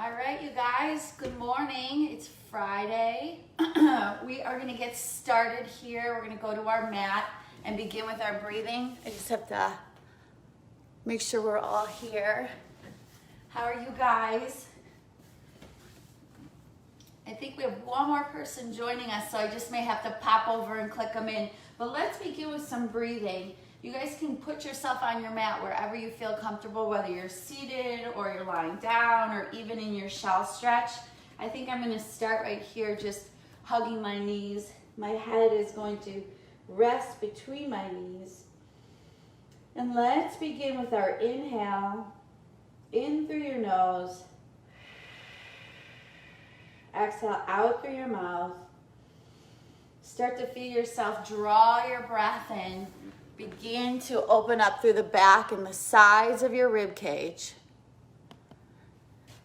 All right, you guys, good morning. It's Friday. We are going to get started here. We're going to go to our mat and begin with our breathing. I just have to make sure we're all here. How are you guys? I think we have one more person joining us, so I just may have to pop over and click them in. But let's begin with some breathing. You guys can put yourself on your mat wherever you feel comfortable, whether you're seated or you're lying down or even in your shell stretch. I think I'm going to start right here, just hugging my knees. My head is going to rest between my knees. And let's begin with our inhale. In through your nose. Exhale out through your mouth. Start to feel yourself draw your breath in. Begin to open up through the back and the sides of your rib cage.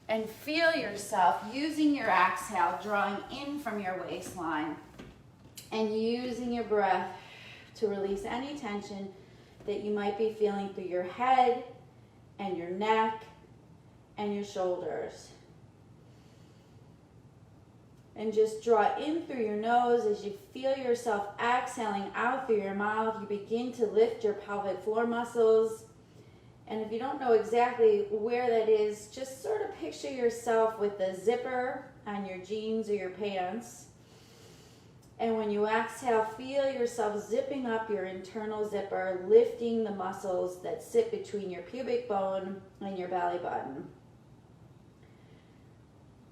And feel yourself using your exhale, drawing in from your waistline. And using your breath to release any tension that you might be feeling through your head and your neck and your shoulders. And just draw in through your nose as you feel yourself exhaling out through your mouth. You begin to lift your pelvic floor muscles. And if you don't know exactly where that is, just sort of picture yourself with a zipper on your jeans or your pants. And when you exhale, feel yourself zipping up your internal zipper, lifting the muscles that sit between your pubic bone and your belly button.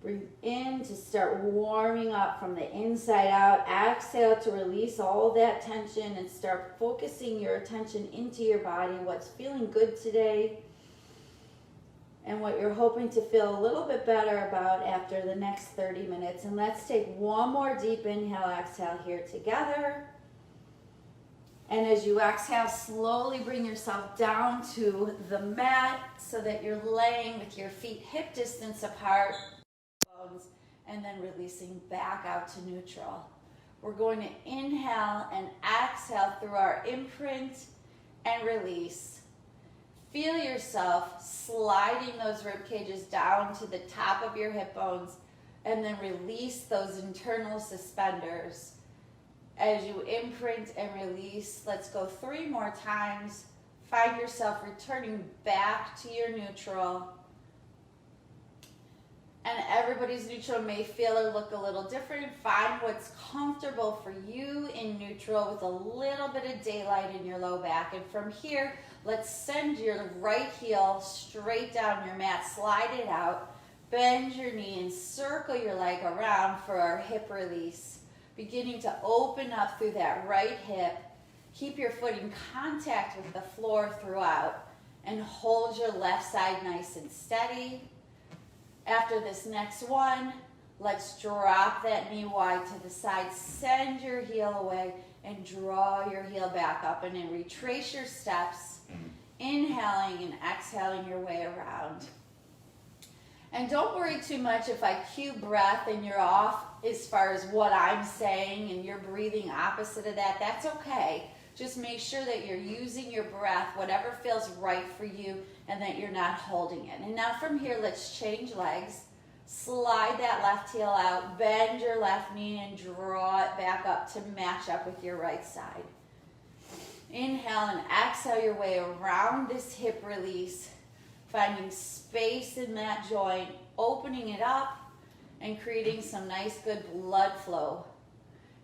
Breathe in to start warming up from the inside out. Exhale to release all that tension and start focusing your attention into your body, what's feeling good today, and what you're hoping to feel a little bit better about after the next 30 minutes. And let's take one more deep inhale, exhale here together. And as you exhale, slowly bring yourself down to the mat so that you're laying with your feet hip distance apart. And then releasing back out to neutral. We're going to inhale and exhale through our imprint and release. Feel yourself sliding those rib cages down to the top of your hip bones and then release those internal suspenders. As you imprint and release, let's go 3 more times. Find yourself returning back to your neutral. And everybody's neutral may feel or look a little different. Find what's comfortable for you in neutral with a little bit of daylight in your low back. And from here, let's send your right heel straight down your mat. Slide it out. Bend your knee and circle your leg around for our hip release. Beginning to open up through that right hip. Keep your foot in contact with the floor throughout. And hold your left side nice and steady. After this next one, let's drop that knee wide to the side, send your heel away, and draw your heel back up, and then retrace your steps, inhaling and exhaling your way around. And don't worry too much if I cue breath and you're off as far as what I'm saying and you're breathing opposite of that. That's okay. Just make sure that you're using your breath, whatever feels right for you, and that you're not holding it. And now from here, let's change legs. Slide that left heel out, bend your left knee, and draw it back up to match up with your right side. Inhale and exhale your way around this hip release, finding space in that joint, opening it up, and creating some nice good blood flow.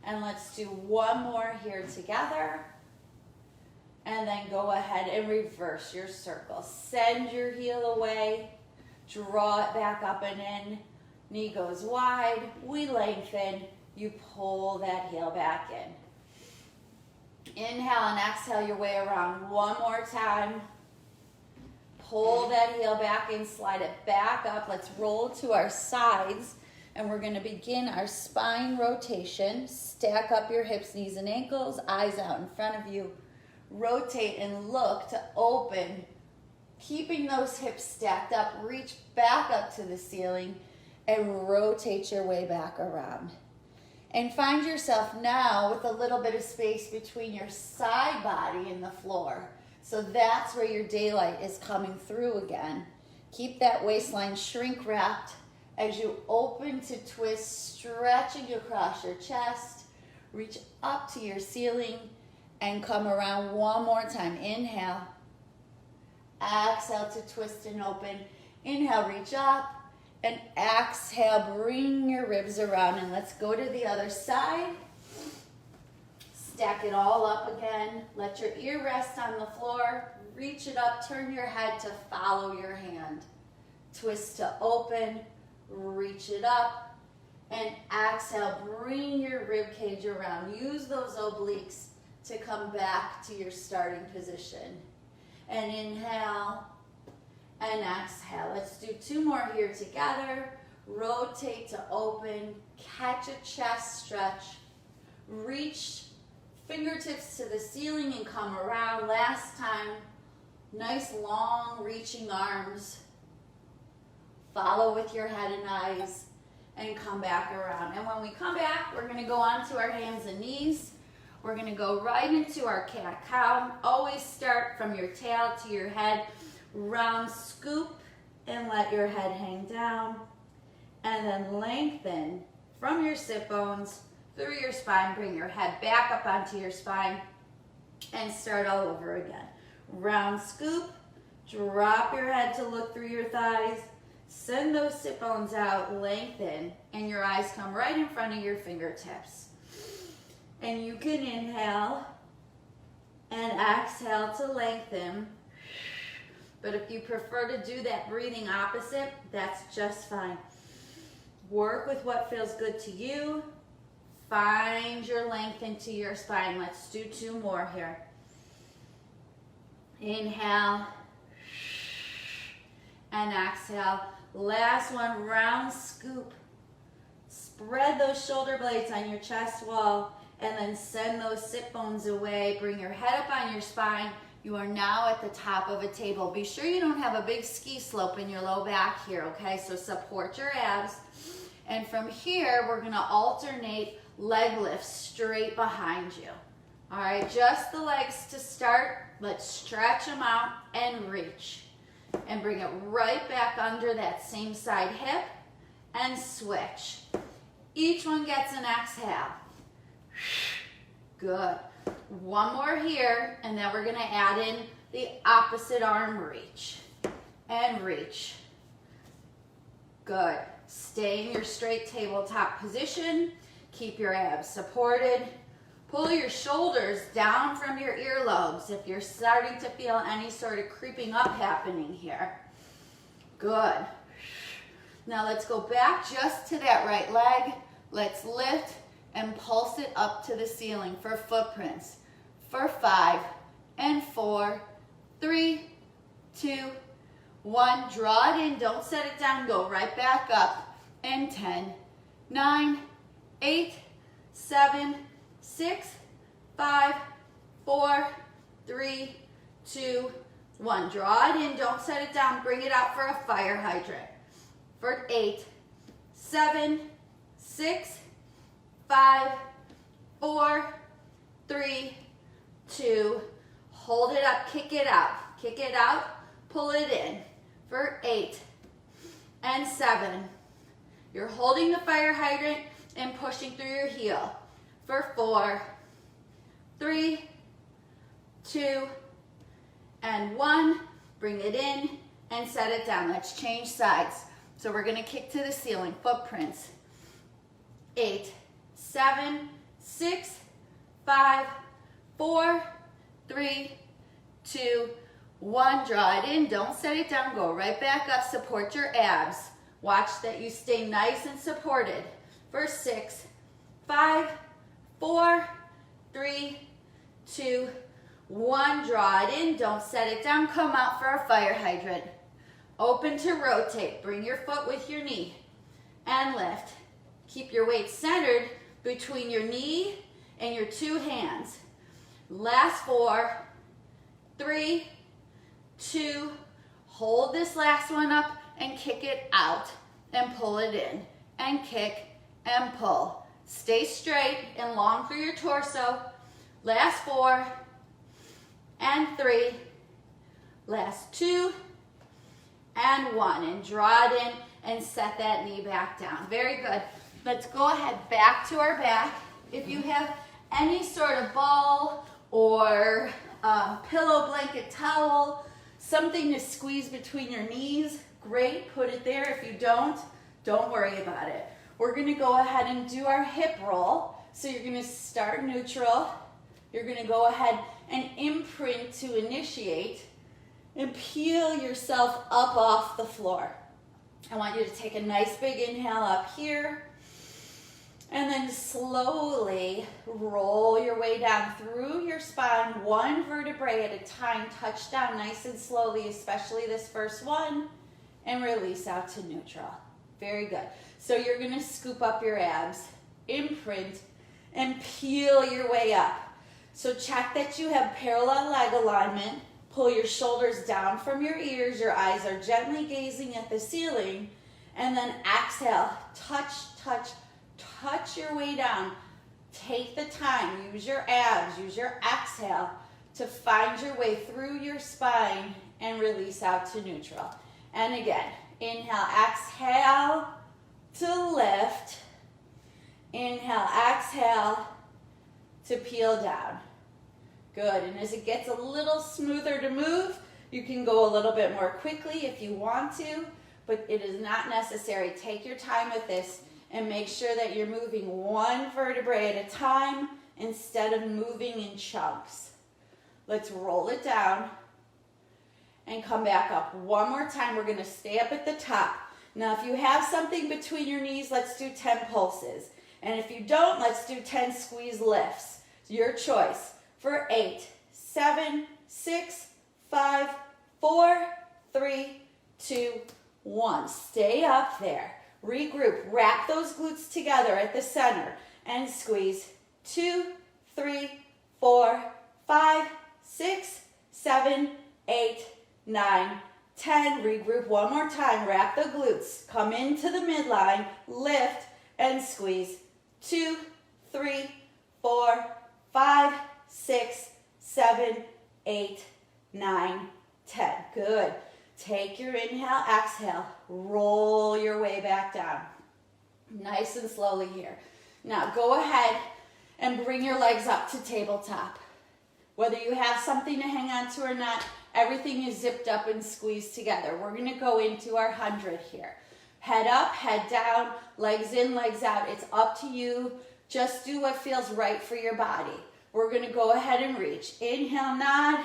And let's do one more here together. And then go ahead and reverse your circle. Send your heel away. Draw it back up and in. Knee goes wide. We lengthen. You pull that heel back in. Inhale and exhale your way around one more time. Pull that heel back in. Slide it back up. Let's roll to our sides. And we're going to begin our spine rotation. Stack up your hips, knees, and ankles. Eyes out in front of you. Rotate and look to open, keeping those hips stacked up. Reach back up to the ceiling and rotate your way back around. And find yourself now with a little bit of space between your side body and the floor. So that's where your daylight is coming through again. Keep that waistline shrink wrapped As you open to twist, stretching across your chest, reach up to your ceiling and come around one more time. Inhale. Exhale to twist and open. Inhale, reach up. And exhale, bring your ribs around. And let's go to the other side. Stack it all up again. Let your ear rest on the floor. Reach it up. Turn your head to follow your hand. Twist to open. Reach it up. And exhale, bring your rib cage around. Use those obliques to come back to your starting position. And inhale and exhale. Let's do two more here together. Rotate to open. Catch a chest stretch. Reach fingertips to the ceiling and come around. Last time. Nice long reaching arms. Follow with your head and eyes and come back around. And when we come back, we're gonna go onto our hands and knees. We're gonna go right into our cat-cow. Always start from your tail to your head. Round scoop and let your head hang down. And then lengthen from your sit bones through your spine. Bring your head back up onto your spine and start all over again. Round scoop, drop your head to look through your thighs. Send those sit bones out, lengthen, and your eyes come right in front of your fingertips. And you can inhale and exhale to lengthen. But if you prefer to do that breathing opposite, that's just fine. Work with what feels good to you. Find your length into your spine. Let's do two more here. Inhale and exhale. Last one, round scoop. Spread those shoulder blades on your chest wall and then send those sit bones away. Bring your head up on your spine. You are now at the top of a table. Be sure you don't have a big ski slope in your low back here, okay? So support your abs. And from here, we're gonna alternate leg lifts straight behind you. All right, just the legs to start. Let's stretch them out and reach. And bring it right back under that same side hip and switch. Each one gets an exhale. Good. One more here, and then we're gonna add in the opposite arm reach. And reach. Good. Stay in your straight tabletop position. Keep your abs supported. Pull your shoulders down from your earlobes if you're starting to feel any sort of creeping up happening here. Good. Now let's go back just to that right leg. Let's lift and pulse it up to the ceiling for footprints. For 5 and 4, 3, 2, 1. Draw it in, don't set it down, go right back up. And 10, 9, 8, 7, 6, 5, 4, 3, 2, 1. Draw it in, don't set it down, bring it out for a fire hydrant. For 8, 7, 6, 5, 4, 3, 2, hold it up, kick it out, pull it in. For 8 and 7, you're holding the fire hydrant and pushing through your heel. For 4, 3, 2, and 1, bring it in and set it down. Let's change sides. So we're gonna kick to the ceiling, footprints. 8, 7, 6, 5, 4, 3, 2, 1. Draw it in, don't set it down, go right back up, support your abs. Watch that you stay nice and supported. For 6, 5, 4, 3, 2, 1. Draw it in, don't set it down, come out for a fire hydrant. Open to rotate, bring your foot with your knee and lift. Keep your weight centered between your knee and your two hands. Last 4, 3, 2, hold this last one up and kick it out and pull it in and kick and pull. Stay straight and long through your torso. Last 4 and 3, last 2 and 1. And draw it in and set that knee back down. Very good. Let's go ahead back to our back. If you have any sort of ball or pillow, blanket, towel, something to squeeze between your knees, great, put it there. If you don't worry about it. We're gonna go ahead and do our hip roll. So you're gonna start neutral. You're gonna go ahead and imprint to initiate and peel yourself up off the floor. I want you to take a nice big inhale up here and then slowly roll your way down through your spine, one vertebrae at a time. Touch down nice and slowly, especially this first one, and release out to neutral. Very good. So you're gonna scoop up your abs, imprint, and peel your way up. So check that you have parallel leg alignment. Pull your shoulders down from your ears. Your eyes are gently gazing at the ceiling. And then exhale, touch, touch, touch your way down. Take the time, use your abs, use your exhale to find your way through your spine and release out to neutral. And again, inhale, exhale to lift. Inhale, exhale to peel down. Good, and as it gets a little smoother to move, you can go a little bit more quickly if you want to, but it is not necessary. Take your time with this and make sure that you're moving one vertebrae at a time instead of moving in chunks. Let's roll it down and come back up. One more time, we're gonna stay up at the top. Now, if you have something between your knees, let's do 10 pulses. And if you don't, let's do 10 squeeze lifts. Your choice. For 8, 7, 6, 5, 4, 3, 2, 1. Stay up there. Regroup. Wrap those glutes together at the center and squeeze. 2, 3, 4, 5, 6, 7, 8, 9, 10. Regroup one more time. Wrap the glutes. Come into the midline. Lift and squeeze. 2, 3, 4, 5, 6, 7, 8, 9, 10. Good. Take your inhale, exhale. Roll your way back down. Nice and slowly here. Now go ahead and bring your legs up to tabletop. Whether you have something to hang on to or not, everything is zipped up and squeezed together. We're going to go into our 100 here. Head up, head down, legs in, legs out. It's up to you. Just do what feels right for your body. We're going to go ahead and reach. Inhale, nod.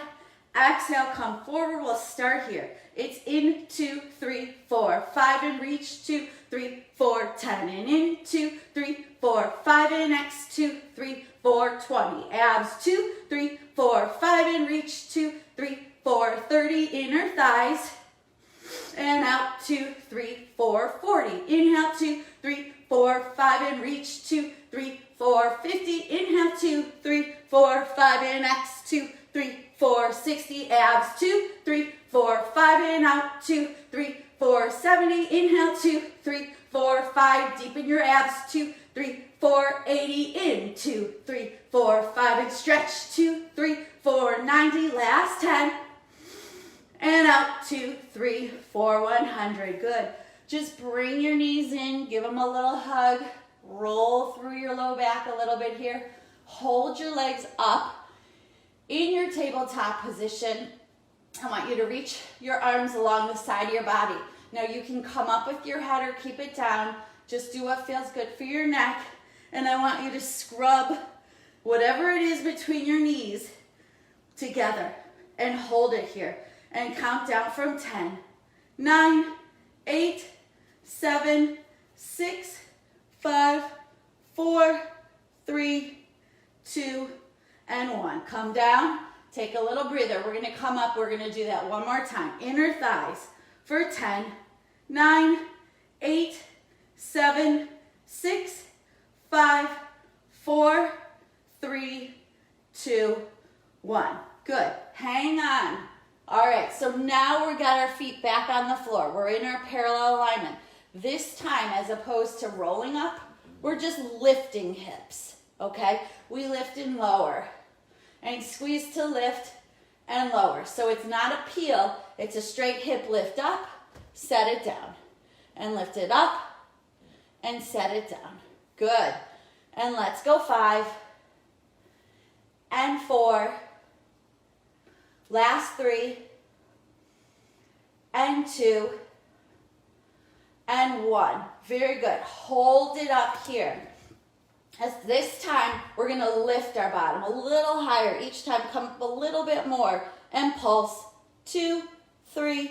Exhale, come forward. We'll start here. It's in, 2, 3, 4, 5, and reach, 2, 3, 4, 10, and in, 2, 3, 4, 5, and X, 2, 3, 4, 20. Abs, 2, 3, 4, 5, and reach, 2, 3, 4, 30. Inner thighs, and out, 2, 3, 4, 40. Inhale, 2, 3, 4, 5, and reach, 2, 3, 4, 50. Inhale, 2, 3, 4, 5, and X, 2, 3, 4, 60. Abs, 2, 3, 4, 5, and out, 2, 3, 4, 70. Inhale, 2, 3, 4, 5. Deepen your abs, 2, 3, 4, 80. In, 2, 3, 4, 5, and stretch, 2, 3, 4, 90. Last 10. And out, 2, 3, 4, 100. Good. Just bring your knees in, give them a little hug, roll through your low back a little bit here. Hold your legs up in your tabletop position. I want you to reach your arms along the side of your body. Now you can come up with your head or keep it down. Just do what feels good for your neck. And I want you to scrub whatever it is between your knees together and hold it here. And count down from 10, 9, 8, 7, 6, 5, 4, 3, 2, and 1. Come down, take a little breather. We're gonna come up, we're gonna do that one more time. Inner thighs for 10, 9, 8, 7, 6, 5, 4, 3, 2, 1. Good, hang on. All right, so now we've got our feet back on the floor. We're in our parallel alignment. This time, as opposed to rolling up, we're just lifting hips, okay? We lift and lower, and squeeze to lift and lower. So it's not a peel, it's a straight hip lift up, set it down. And lift it up and set it down. Good. And let's go 5 and 4. Last 3 and 2 and 1. Very good. Hold it up here. As this time, we're going to lift our bottom a little higher. Each time, come up a little bit more. And pulse. 2, 3,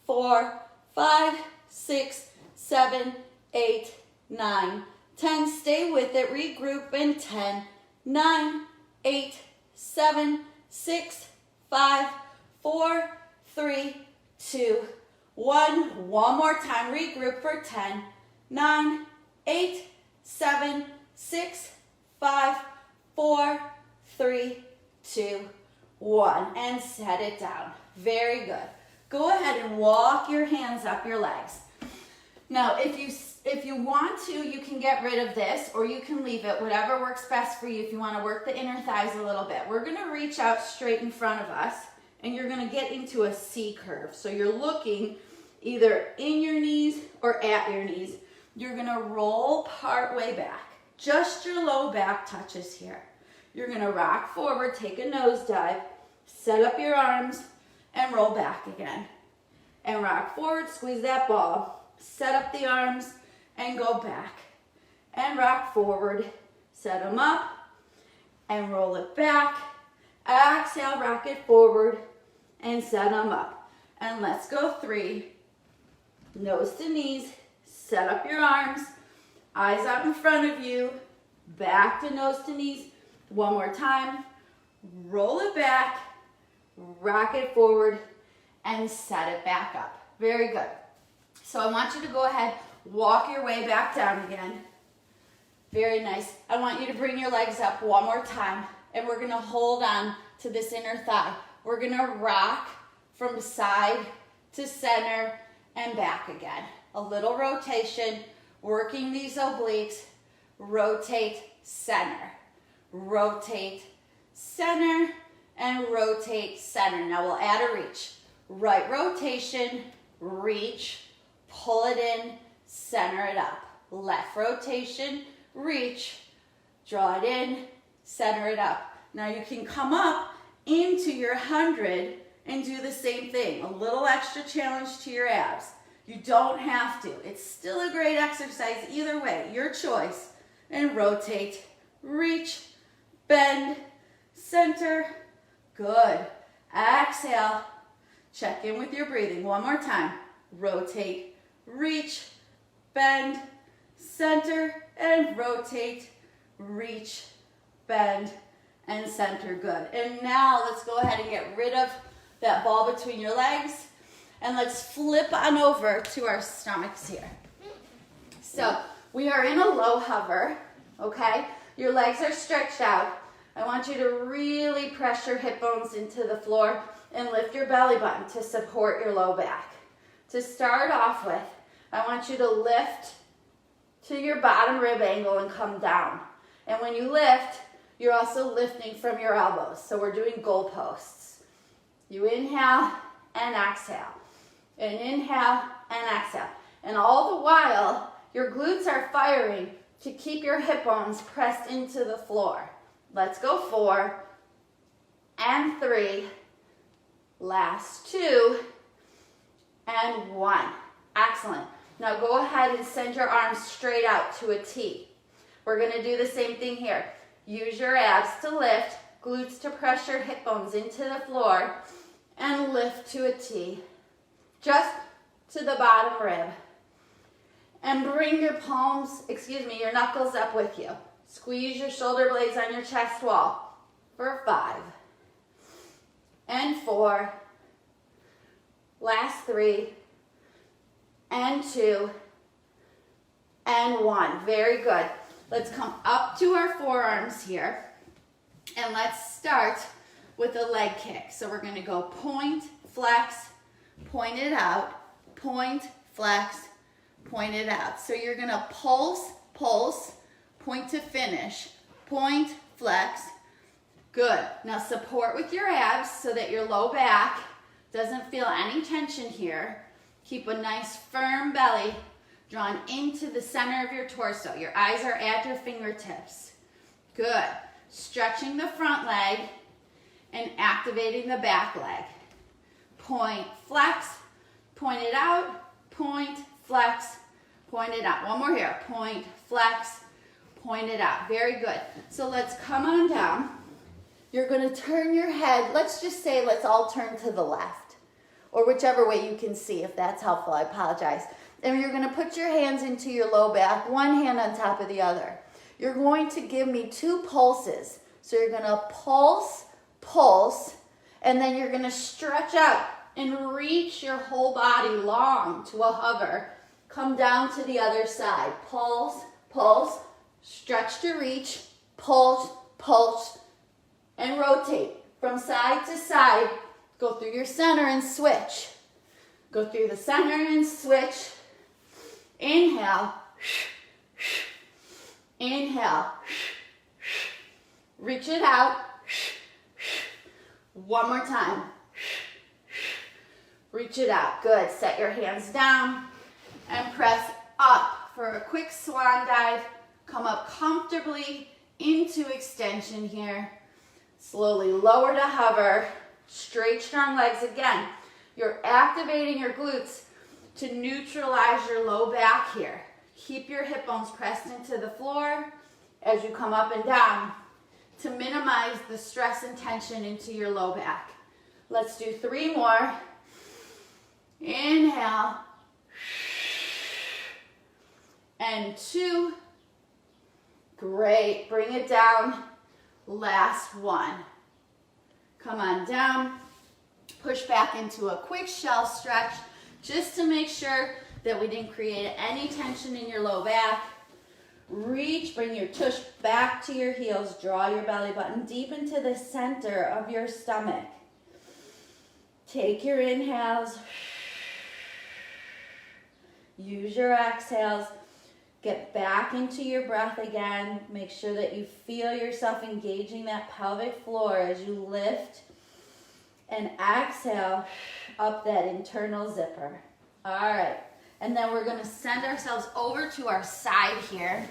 4, 5, 6, 7, 8, 9, 10. Stay with it. Regroup in 10, 9, 8, 7, 6, 5, 4, 3, 2, 1. One more time. Regroup for 10, 9, 8, 7, 6, 5, 4, 3, 2, 1. And set it down. Very good. Go ahead and walk your hands up your legs. Now, if you want to, you can get rid of this or you can leave it, whatever works best for you if you want to work the inner thighs a little bit. We're going to reach out straight in front of us and you're going to get into a C curve. So you're looking either in your knees or at your knees. You're going to roll part way back. Just your low back touches here. You're going to rock forward, take a nose dive, set up your arms, and roll back again. And rock forward, squeeze that ball. Set up the arms and go back. And rock forward, set them up, and roll it back. Exhale, rock it forward, and set them up. And let's go 3. Nose to knees, set up your arms, eyes out in front of you, back to nose to knees. One more time. Roll it back, rock it forward, and set it back up. Very good. So I want you to go ahead, walk your way back down again. Very nice. I want you to bring your legs up one more time, and we're going to hold on to this inner thigh. We're going to rock from side to center and back again. A little rotation, working these obliques. Rotate, center. Rotate, center, and rotate, center. Now we'll add a reach. Right rotation, reach, pull it in, center it up. Left rotation, reach, draw it in, center it up. Now you can come up into your 100 and do the same thing. A little extra challenge to your abs. You don't have to. It's still a great exercise either way, your choice. And rotate, reach, bend, center. Good. Exhale. Check in with your breathing. One more time. Rotate, reach, bend, center, and rotate, reach, bend, and center. Good. And now let's go ahead and get rid of that ball between your legs. And let's flip on over to our stomachs here. So we are in a low hover, okay? Your legs are stretched out. I want you to really press your hip bones into the floor and lift your belly button to support your low back. To start off with, I want you to lift to your bottom rib angle and come down. And when you lift, you're also lifting from your elbows. So we're doing goalposts. You inhale and exhale. And inhale and exhale. And all the while, your glutes are firing to keep your hip bones pressed into the floor. Let's go 4 and 3. Last 2 and 1. Excellent. Now go ahead and send your arms straight out to a T. We're going to do the same thing here. Use your abs to lift, glutes to press your hip bones into the floor, and lift to a T. Just to the bottom rib. And bring your your knuckles up with you. Squeeze your shoulder blades on your chest wall for 5 and 4. Last 3 and 2 and 1. Very good. Let's come up to our forearms here. And let's start with a leg kick. So we're going to go point, flex, point it out, point, flex, point it out. So you're going to pulse, pulse, point to finish, point, flex. Good. Now support with your abs so that your low back doesn't feel any tension here. Keep a nice firm belly drawn into the center of your torso. Your eyes are at your fingertips. Good. Stretching the front leg and activating the back leg. Point, flex, point it out, point, flex, point it out. One more here. Point, flex, point it out. Very good. So let's come on down. You're going to turn your head. Let's just say let's all turn to the left, or whichever way you can see, if that's helpful. I apologize. And you're going to put your hands into your low back, one hand on top of the other. You're going to give me 2 pulses. So you're going to pulse, pulse, and then you're going to stretch out and reach your whole body long to a hover. Come down to the other side. Pulse, pulse, stretch to reach, pulse, pulse, and rotate from side to side. Go through your center and switch. Go through the center and switch. Inhale. Inhale. Reach it out. One more time. Reach it out. Good. Set your hands down and press up for a quick swan dive. Come up comfortably into extension here. Slowly lower to hover. Straight, strong legs again. You're activating your glutes to neutralize your low back here. Keep your hip bones pressed into the floor as you come up and down to minimize the stress and tension into your low back. Let's do 3 more. Inhale. And 2. Great. Bring it down. Last one. Come on down. Push back into a quick shell stretch just to make sure that we didn't create any tension in your low back. Reach, bring your tush back to your heels. Draw your belly button deep into the center of your stomach. Take your inhales. Use your exhales. Get back into your breath again. Make sure that you feel yourself engaging that pelvic floor as you lift and exhale up that internal zipper. All right. And then we're going to send ourselves over to our side here.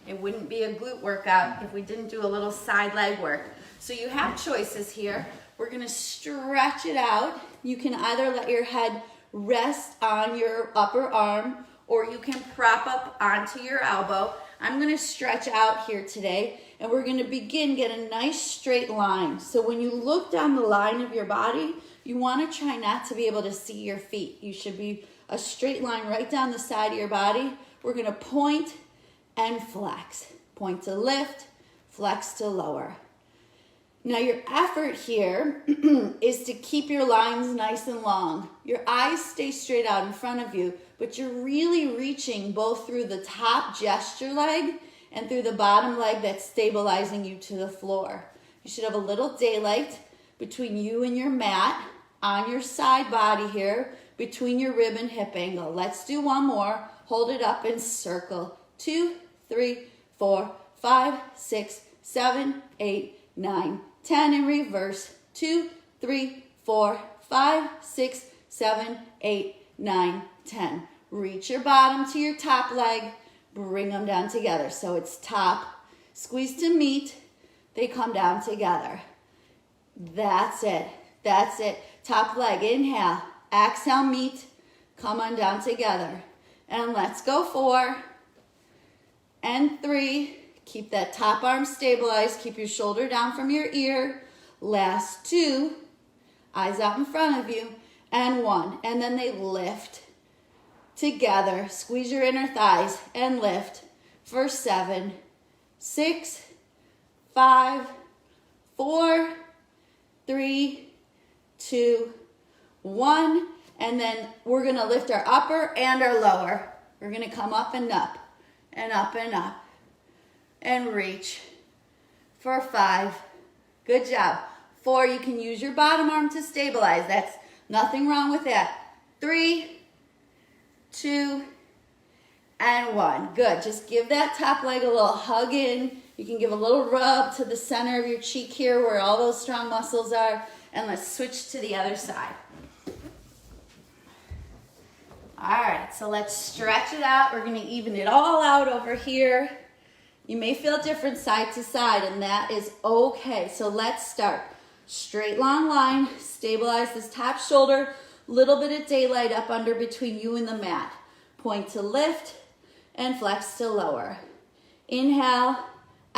It wouldn't be a glute workout if we didn't do a little side leg work. So you have choices here. We're going to stretch it out. You can either let your head rest on your upper arm, or you can prop up onto your elbow. I'm going to stretch out here today, and we're going to get a nice straight line. So when you look down the line of your body, you want to try not to be able to see your feet. You should be a straight line right down the side of your body. We're going to point and flex. Point to lift, flex to lower. Now your effort here is to keep your lines nice and long. Your eyes stay straight out in front of you, but you're really reaching both through the top gesture leg and through the bottom leg that's stabilizing you to the floor. You should have a little daylight between you and your mat on your side body here, between your rib and hip angle. Let's do one more. Hold it up and circle. 2, 3, 4, 5, 6, 7, 8, 9, 10 in reverse. 2, 3, 4, 5, 6, 7, 8, 9, 10. Reach your bottom to your top leg. Bring them down together. So it's top, squeeze to meet. They come down together. That's it. That's it. Top leg, inhale. Exhale, meet. Come on down together. And let's go 4 and 3. Keep that top arm stabilized. Keep your shoulder down from your ear. Last 2. Eyes out in front of you. And 1. And then they lift together. Squeeze your inner thighs and lift for 7, 6, 5, 4, 3, 2, 1. And then we're going to lift our upper and our lower. We're going to come up and up and up and up and reach for 5. Good job. 4, you can use your bottom arm to stabilize. That's nothing wrong with that. 3, 2, and 1. Good. Just give that top leg a little hug in. You can give a little rub to the center of your cheek here where all those strong muscles are. And let's switch to the other side. All right, so let's stretch it out. We're gonna even it all out over here. You may feel different side to side, and that is okay. So let's start. Straight long line, stabilize this top shoulder, little bit of daylight up under between you and the mat. Point to lift and flex to lower. Inhale,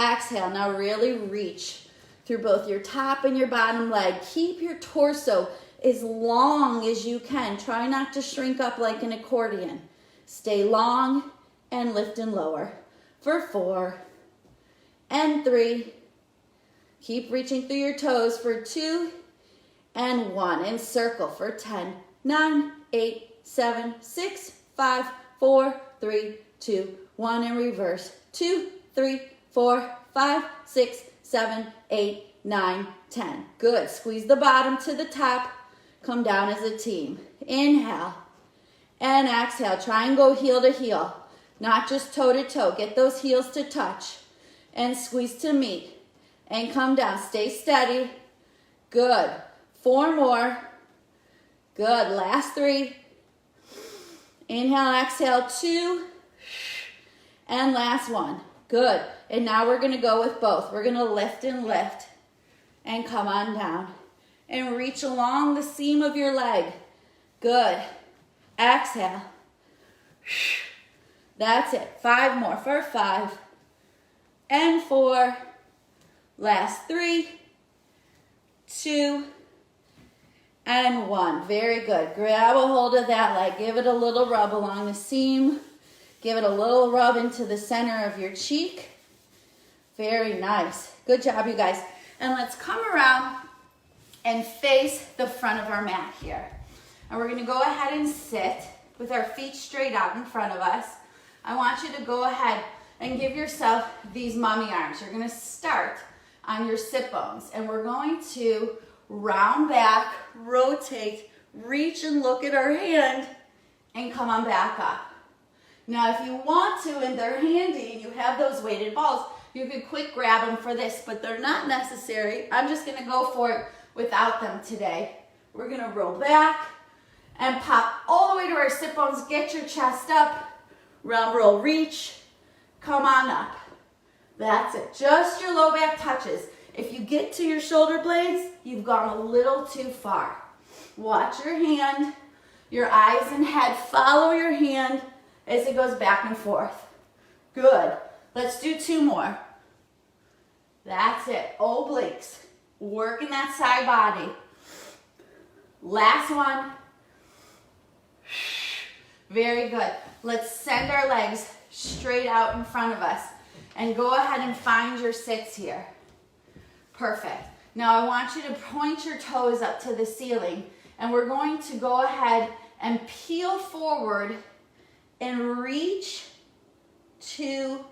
exhale. Now really reach through both your top and your bottom leg. Keep your torso as long as you can. Try not to shrink up like an accordion. Stay long and lift and lower. For 4 and 3. Keep reaching through your toes for 2 and 1. And circle for 10, 9, 8, 7, 6, 5, 4, 3, 2, 1. And reverse. 2, 3, 4, 5, 6, 7, 8, 9, 10. Good. Squeeze the bottom to the top. Come down as a team. Inhale and exhale. Try and go heel to heel, not just toe to toe. Get those heels to touch and squeeze to meet and come down. Stay steady. Good. 4 more. Good. Last 3. Inhale, exhale, 2. And last 1. Good. And now we're going to go with both. We're going to lift and come on down. And reach along the seam of your leg. Good. Exhale. That's it. 5 more for 5 and 4. Last 3, 2, and 1. Very good. Grab a hold of that leg. Give it a little rub along the seam. Give it a little rub into the center of your cheek. Very nice. Good job, you guys. And let's come around and face the front of our mat here. And we're going to go ahead and sit with our feet straight out in front of us. I want you to go ahead and give yourself these mummy arms. You're going to start on your sit bones, and we're going to round back, rotate, reach and look at our hand, and come on back up. Now, if you want to, and they're handy, and you have those weighted balls, you could quick grab them for this, but they're not necessary. I'm just going to go for it without them today. We're going to roll back and pop all the way to our sit bones. Get your chest up, round roll, reach, come on up. That's it. Just your low back touches. If you get to your shoulder blades, you've gone a little too far. Watch your hand, your eyes and head. Follow your hand as it goes back and forth. Good. Let's do 2 more. That's it. Obliques. Working that side body. Last one. Very good. Let's send our legs straight out in front of us and go ahead and find your sits here. Perfect. Now I want you to point your toes up to the ceiling, and we're going to go ahead and peel forward and reach 2,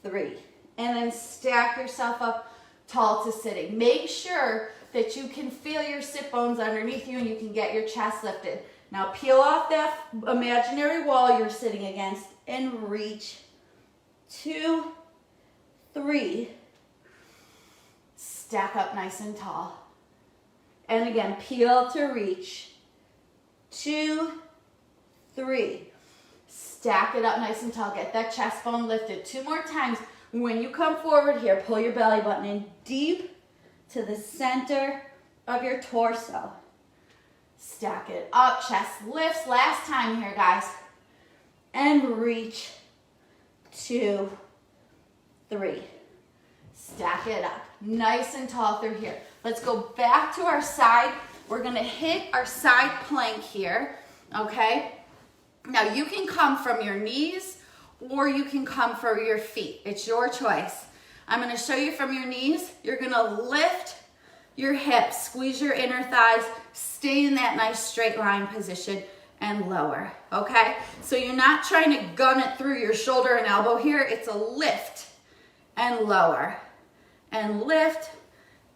3, and then stack yourself up tall to sitting. Make sure that you can feel your sit bones underneath you and you can get your chest lifted. Now peel off that imaginary wall you're sitting against and reach 2, 3. Stack up nice and tall. And again, peel to reach 2, 3. Stack it up nice and tall. Get that chest bone lifted. 2 more times. When you come forward here, pull your belly button in deep to the center of your torso. Stack it up, chest lifts. Last time here, guys. And reach 2, 3. Stack it up. Nice and tall through here. Let's go back to our side. We're going to hit our side plank here, okay? Now you can come from your knees or you can come from your feet. It's your choice. I'm going to show you from your knees. You're going to lift your hips, squeeze your inner thighs, stay in that nice straight line position and lower, okay? So you're not trying to gun it through your shoulder and elbow here. It's a lift and lower and lift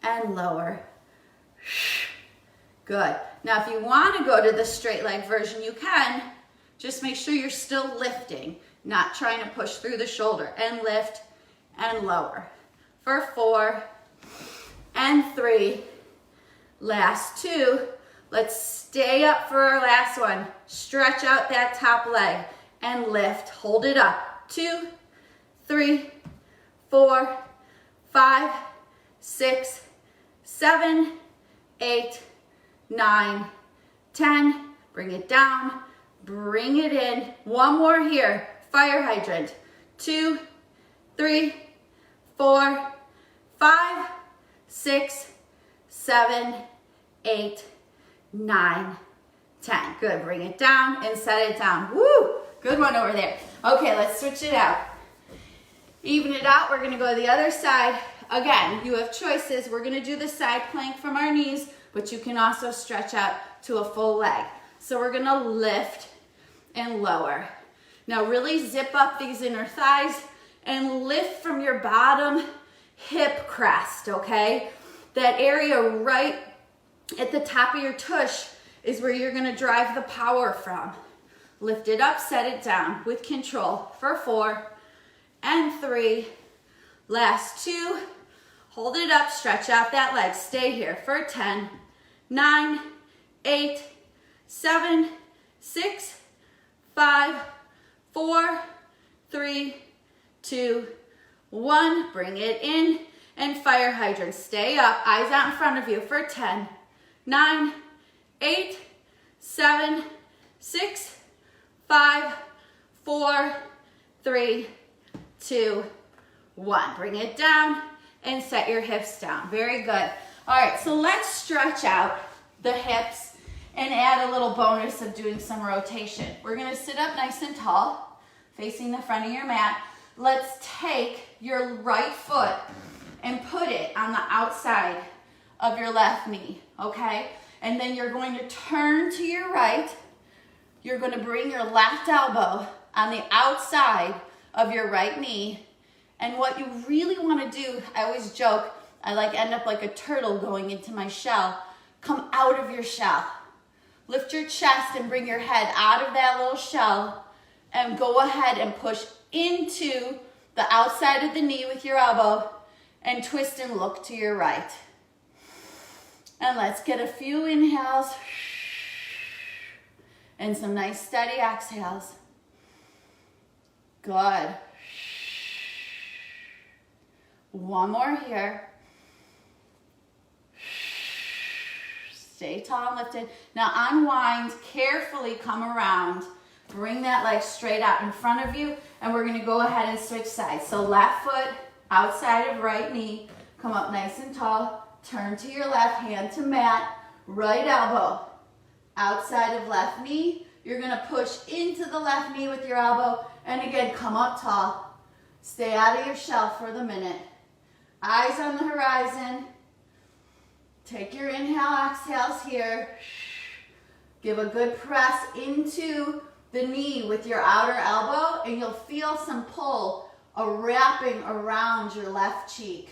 and lower. Good. Now if you want to go to the straight leg version, you can. Just make sure you're still lifting, not trying to push through the shoulder, and lift and lower. For 4 and 3, last 2, Let's stay up for our last one. Stretch out that top leg and lift. Hold it up. 2, 3, 4, 5, 6, 7, 8, 9, 10. Bring it down. Bring it in. One more here. Fire hydrant. 2, 3, 4, 5, 6, 7, 8, 9, 10. Good. Bring it down and set it down. Woo! Good one over there. Okay, let's switch it out. Even it out. We're going to go to the other side. Again, you have choices. We're going to do the side plank from our knees, but you can also stretch out to a full leg. So we're going to lift and lower. Now really zip up these inner thighs and lift from your bottom hip crest, okay? That area right at the top of your tush is where you're gonna drive the power from. Lift it up, set it down with control for 4 and 3. Last 2. Hold it up, stretch out that leg. Stay here for 10, 9, 8, 7, 6, 5, 4, 3, 2, 1. Bring it in and fire hydrant. Stay up, eyes out in front of you for 10, 9, 8, 7, 6, 5, 4, 3, 2, 1. Bring it down and set your hips down. Very good. All right, so let's stretch out the hips and add a little bonus of doing some rotation. We're gonna sit up nice and tall, facing the front of your mat. Let's take your right foot and put it on the outside of your left knee, okay? And then you're going to turn to your right. You're gonna bring your left elbow on the outside of your right knee. And what you really wanna do, I always joke, I end up like a turtle going into my shell. Come out of your shell. Lift your chest and bring your head out of that little shell and go ahead and push into the outside of the knee with your elbow and twist and look to your right. And let's get a few inhales and some nice steady exhales. Good. One more here. Stay tall and lifted. Now unwind, carefully come around. Bring that leg straight out in front of you, and we're gonna go ahead and switch sides. So left foot outside of right knee, come up nice and tall, turn to your left, hand to mat, right elbow outside of left knee. You're gonna push into the left knee with your elbow, and again, come up tall. Stay out of your shell for the minute. Eyes on the horizon. Take your inhale, exhales here. Give a good press into the knee with your outer elbow, and you'll feel some pull, a wrapping around your left cheek.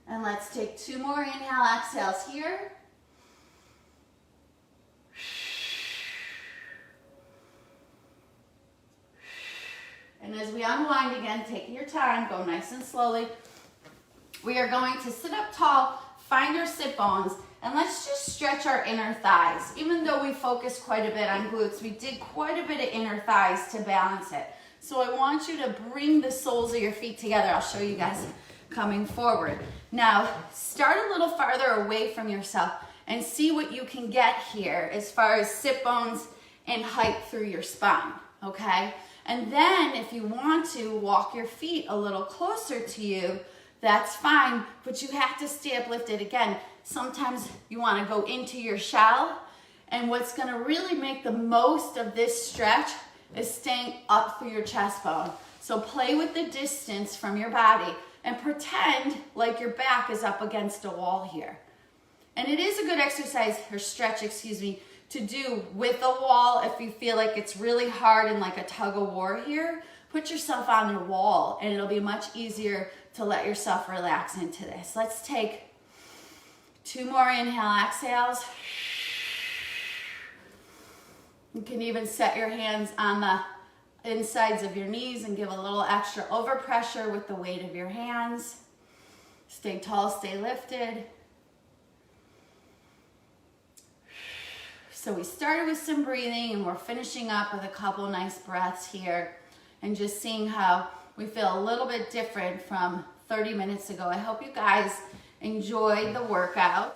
And let's take 2 more inhale, exhales here. And as we unwind again, take your time, go nice and slowly. We are going to sit up tall, find our sit bones, and let's just stretch our inner thighs. Even though we focused quite a bit on glutes, we did quite a bit of inner thighs to balance it. So I want you to bring the soles of your feet together. I'll show you guys coming forward. Now, start a little farther away from yourself and see what you can get here as far as sit bones and height through your spine, okay? And then if you want to walk your feet a little closer to you, that's fine, but you have to stay uplifted. Again, sometimes you want to go into your shell, and what's going to really make the most of this stretch is staying up through your chest bone. So play with the distance from your body and pretend like your back is up against a wall here. And it is a good exercise, or stretch, excuse me, to do with the wall if you feel like it's really hard and like a tug of war here. Put yourself on the wall, and it'll be much easier to let yourself relax into this. Let's take 2 more inhale, exhales. You can even set your hands on the insides of your knees and give a little extra overpressure with the weight of your hands. Stay tall, stay lifted. So we started with some breathing and we're finishing up with a couple nice breaths here and just seeing how we feel a little bit different from 30 minutes ago. I hope you guys enjoyed the workout.